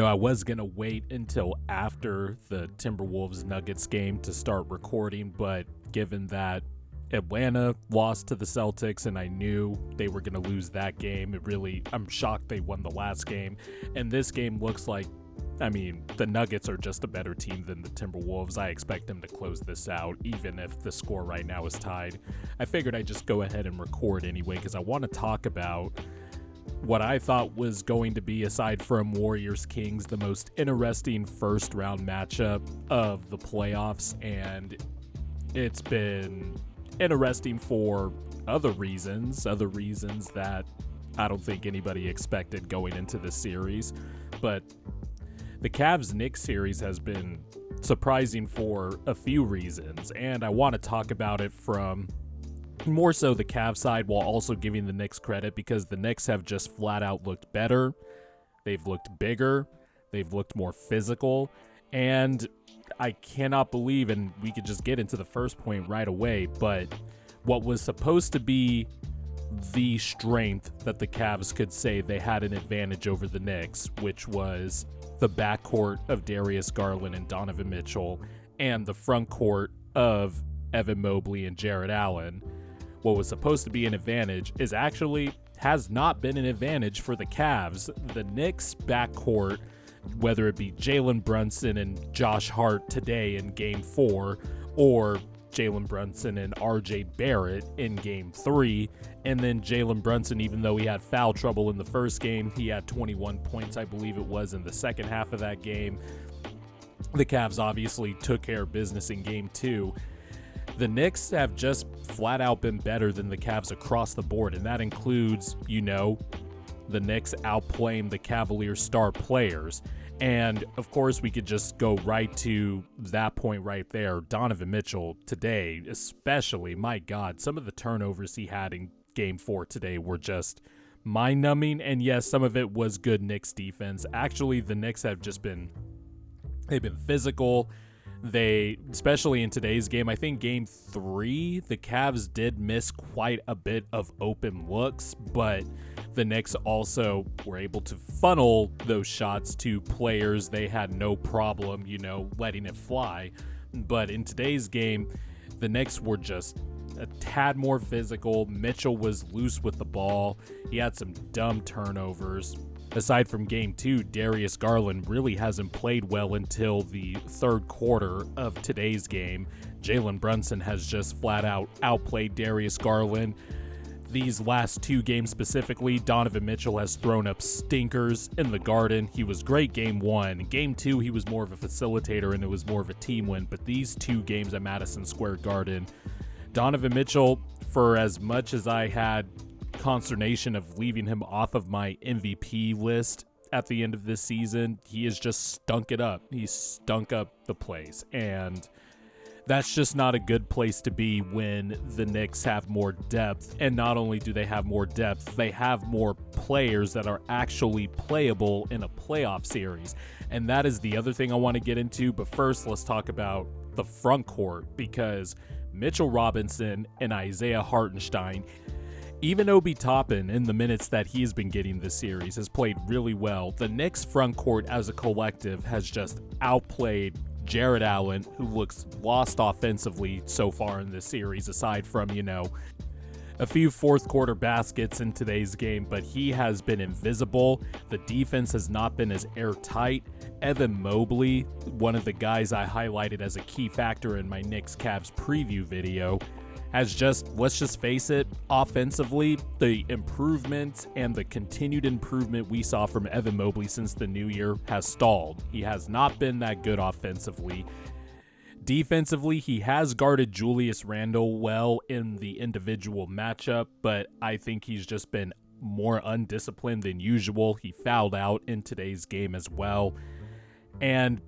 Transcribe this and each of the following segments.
I was going to wait until after the Timberwolves-Nuggets game to start recording, but given that Atlanta lost to the Celtics and I knew they were going to lose that game, I'm shocked they won the last game. And this game looks like, the Nuggets are just a better team than the Timberwolves. I expect them to close this out, even if the score right now is tied. I figured I'd just go ahead and record anyway, because I want to talk about what I thought was going to be, aside from Warriors-Kings, the most interesting first-round matchup of the playoffs, and it's been interesting for other reasons that I don't think anybody expected going into this series. But the Cavs-Knicks series has been surprising for a few reasons, and I want to talk about it from more so the Cavs side while also giving the Knicks credit, because the Knicks have just flat out looked better. They've looked bigger. They've looked more physical. And I cannot believe, and we could just get into the first point right away, but what was supposed to be the strength that the Cavs could say they had an advantage over the Knicks, which was the backcourt of Darius Garland and Donovan Mitchell and the front court of Evan Mobley and Jarrett Allen. What was supposed to be an advantage has not been an advantage for the Cavs. The Knicks backcourt, whether it be Jalen Brunson and Josh Hart today in Game 4, or Jalen Brunson and RJ Barrett in Game 3, and then Jalen Brunson, even though he had foul trouble in the first game, he had 21 points, I believe it was, in the second half of that game. The Cavs obviously took care of business in Game 2. The Knicks have just flat out been better than the Cavs across the board, and that includes, the Knicks outplaying the Cavaliers' star players. And, of course, we could just go right to that point right there. Donovan Mitchell today, especially, my God, some of the turnovers he had in Game 4 today were just mind-numbing. And, yes, some of it was good Knicks defense. Actually, the Knicks have just been physical. They, especially in today's game, I think Game 3, the Cavs did miss quite a bit of open looks, but the Knicks also were able to funnel those shots to players. They had no problem, letting it fly. But in today's game, the Knicks were just a tad more physical. Mitchell was loose with the ball. He had some dumb turnovers. Aside from Game 2, Darius Garland really hasn't played well until the third quarter of today's game. Jalen Brunson has just flat out outplayed Darius Garland. These last two games specifically, Donovan Mitchell has thrown up stinkers in the Garden. He was great Game 1. Game 2, he was more of a facilitator and it was more of a team win. But these two games at Madison Square Garden, Donovan Mitchell, for as much as I had consternation of leaving him off of my MVP list at the end of this season, he has just stunk it up. He stunk up the place, and that's just not a good place to be when the Knicks have more depth. And not only do they have more depth, they have more players that are actually playable in a playoff series. And that is the other thing I want to get into. But first, let's talk about the front court, because Mitchell Robinson and Isaiah Hartenstein, even Obi Toppin, in the minutes that he's been getting this series, has played really well. The Knicks front court as a collective has just outplayed Jarrett Allen, who looks lost offensively so far in this series, aside from, a few fourth quarter baskets in today's game, but he has been invisible. The defense has not been as airtight. Evan Mobley, one of the guys I highlighted as a key factor in my Knicks Cavs preview video, has just, let's just face it, offensively, the improvement and the continued improvement we saw from Evan Mobley since the new year has stalled. He has not been that good offensively. Defensively, he has guarded Julius Randle well in the individual matchup, but I think he's just been more undisciplined than usual. He fouled out in today's game as well. And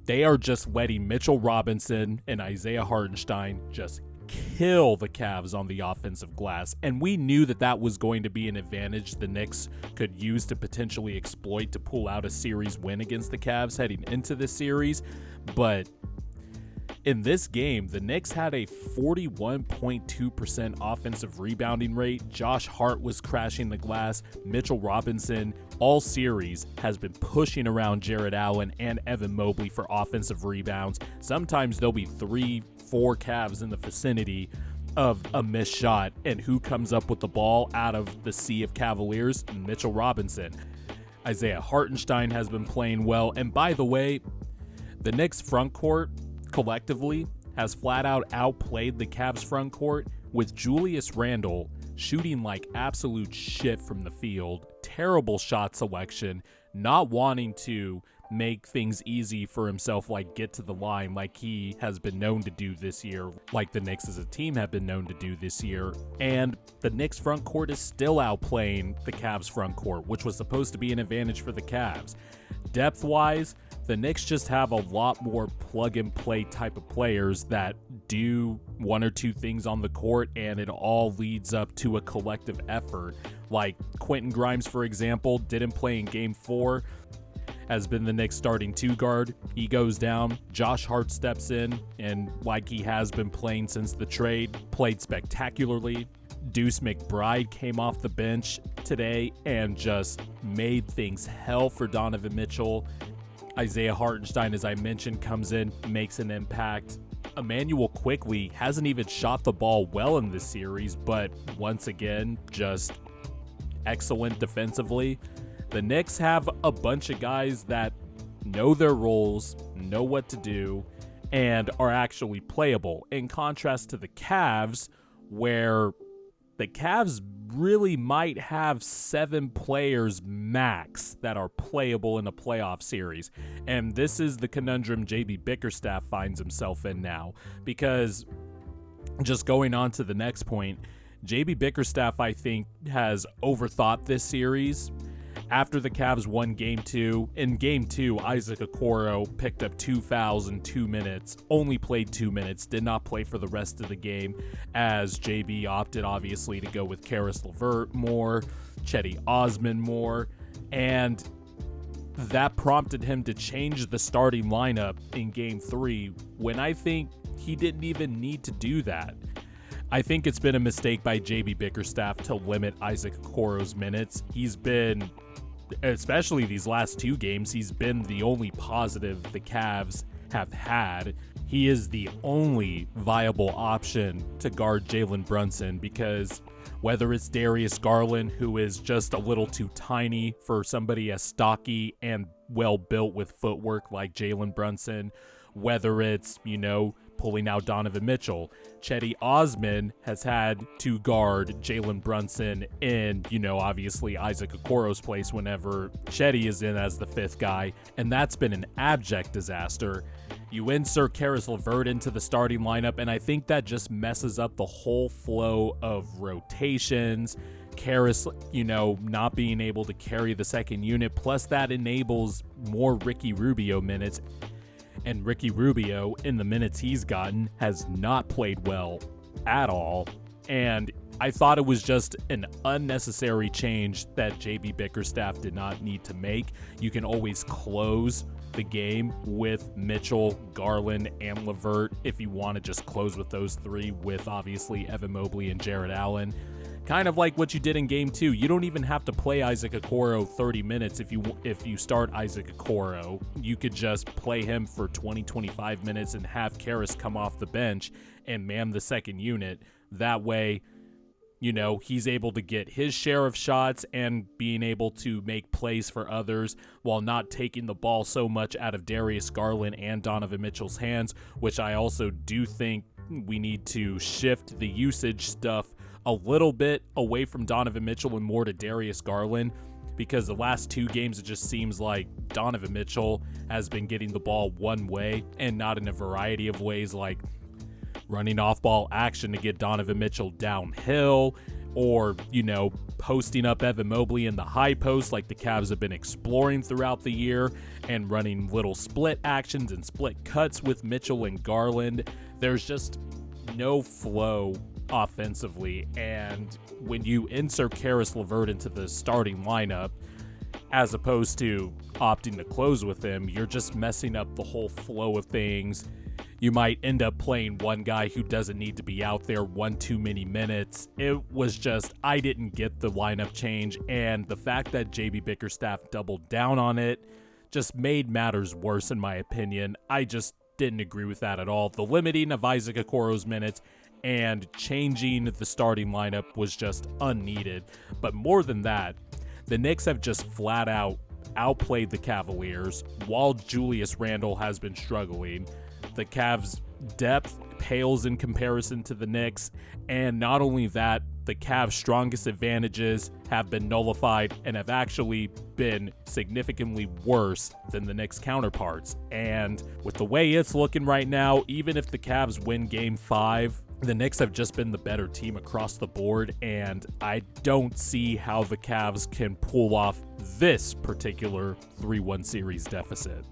they are just letting Mitchell Robinson and Isaiah Hartenstein just kill the Cavs on the offensive glass. And we knew that that was going to be an advantage the Knicks could use to potentially exploit to pull out a series win against the Cavs heading into this series. But In this game, the Knicks had a 41.2% offensive rebounding rate. Josh Hart was crashing the glass. Mitchell Robinson, all series, has been pushing around Jarrett Allen and Evan Mobley for offensive rebounds. Sometimes there'll be 3-4 Cavs in the vicinity of a missed shot, and who comes up with the ball out of the sea of Cavaliers? Mitchell Robinson. Isaiah Hartenstein has been playing well, and by the way, the Knicks front court collectively has flat out outplayed the Cavs front court, with Julius Randle shooting like absolute shit from the field, terrible shot selection, not wanting to make things easy for himself, like get to the line like he has been known to do this year, like the Knicks as a team have been known to do this year. And the Knicks front court is still outplaying the Cavs front court, which was supposed to be an advantage for the Cavs. Depth-wise, the Knicks just have a lot more plug-and-play type of players that do one or two things on the court, and it all leads up to a collective effort. Like Quentin Grimes, for example, didn't play in Game 4, has been the Knicks starting two guard. He goes down, Josh Hart steps in, and like he has been playing since the trade, played spectacularly. Deuce McBride came off the bench today and just made things hell for Donovan Mitchell. Isaiah Hartenstein, as I mentioned, comes in, makes an impact. Emmanuel Quickley hasn't even shot the ball well in this series, but once again, just excellent defensively. The Knicks have a bunch of guys that know their roles, know what to do, and are actually playable. In contrast to the Cavs, where the Cavs really might have 7 players max that are playable in a playoff series. And this is the conundrum JB Bickerstaff finds himself in now. Because just going on to the next point, JB Bickerstaff, I think, has overthought this series. After the Cavs won Game 2, in Game 2, Isaac Okoro picked up 2 fouls in 2 minutes, only played 2 minutes, did not play for the rest of the game, as JB opted, obviously, to go with Karis LeVert more, Chetty Osman more, and that prompted him to change the starting lineup in Game 3, when I think he didn't even need to do that. I think it's been a mistake by JB Bickerstaff to limit Isaac Okoro's minutes. He's been, especially these last 2 games, he's been the only positive the Cavs have had. He is the only viable option to guard Jalen Brunson, because whether it's Darius Garland, who is just a little too tiny for somebody as stocky and well built with footwork like Jalen Brunson, whether it's, pulling out Donovan Mitchell, Chetty Osman has had to guard Jalen Brunson in, obviously Isaac Okoro's place whenever Chetty is in as the 5th guy, and that's been an abject disaster. You insert Karis LeVert into the starting lineup, and I think that just messes up the whole flow of rotations. Karis, not being able to carry the second unit, plus that enables more Ricky Rubio minutes. And Ricky Rubio, in the minutes he's gotten, has not played well at all. And I thought it was just an unnecessary change that JB Bickerstaff did not need to make. You can always close the game with Mitchell, Garland, and LeVert if you want to just close with those 3, with obviously Evan Mobley and Jarrett Allen. Kind of like what you did in Game 2. You don't even have to play Isaac Okoro 30 minutes if you start Isaac Okoro. You could just play him for 20-25 minutes and have Karis come off the bench and man the second unit. That way, he's able to get his share of shots and being able to make plays for others while not taking the ball so much out of Darius Garland and Donovan Mitchell's hands, which I also do think we need to shift the usage stuff a little bit away from Donovan Mitchell and more to Darius Garland, because the last 2 games it just seems like Donovan Mitchell has been getting the ball one way and not in a variety of ways, like running off-ball action to get Donovan Mitchell downhill, or, posting up Evan Mobley in the high post like the Cavs have been exploring throughout the year, and running little split actions and split cuts with Mitchell and Garland. There's just no flow offensively, and when you insert Karis LeVert into the starting lineup as opposed to opting to close with him, you're just messing up the whole flow of things. You might end up playing one guy who doesn't need to be out there one too many minutes. It was just, I didn't get the lineup change, and the fact that JB Bickerstaff doubled down on it just made matters worse in my opinion. I just didn't agree with that at all. The limiting of Isaac Okoro's minutes and changing the starting lineup was just unneeded. But more than that, the Knicks have just flat out outplayed the Cavaliers while Julius Randle has been struggling. The Cavs' depth pales in comparison to the Knicks, and not only that, the Cavs' strongest advantages have been nullified and have actually been significantly worse than the Knicks' counterparts. And with the way it's looking right now, even if the Cavs win Game 5, the Knicks have just been the better team across the board, and I don't see how the Cavs can pull off this particular 3-1 series deficit.